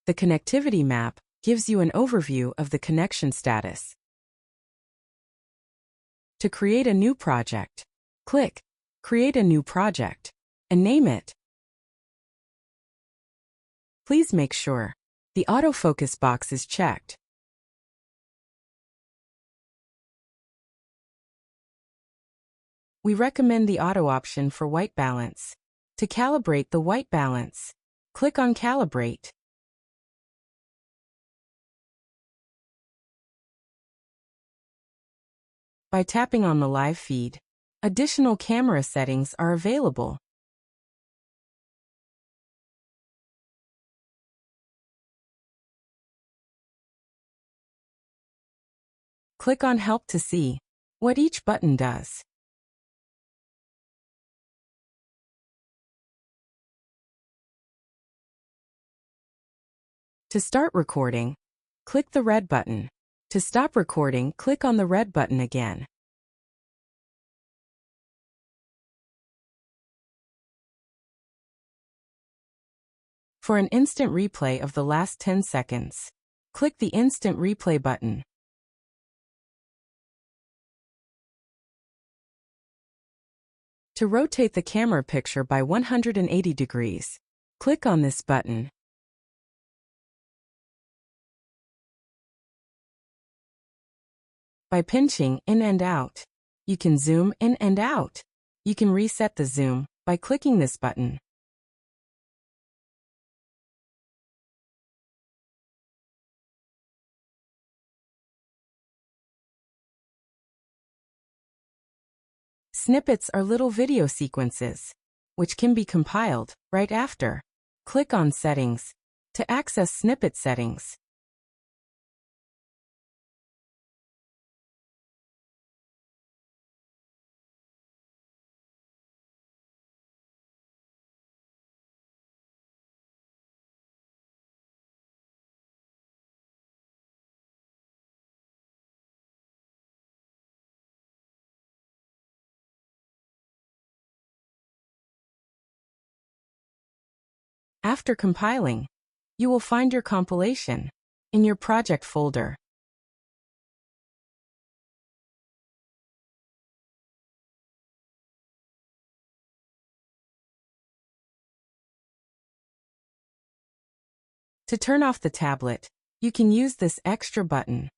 The connectivity map gives you an overview of the connection status. To create a new project, click Create a new project and name it. Please make sure the autofocus box is checked. We recommend the auto option for white balance. To calibrate the white balance, click on Calibrate. By tapping on the live feed, additional camera settings are available. Click on Help to see what each button does. To start recording, click the red button. To stop recording, click on the red button again. For an instant replay of the last 10 seconds, click the Instant Replay button. To rotate the camera picture by 180 degrees, click on this button. By pinching in and out, you can zoom in and out. You can reset the zoom by clicking this button. Snippets are little video sequences, which can be compiled right after. Click on Settings to access snippet settings. After compiling, you will find your compilation in your project folder. To turn off the tablet, you can use this extra button.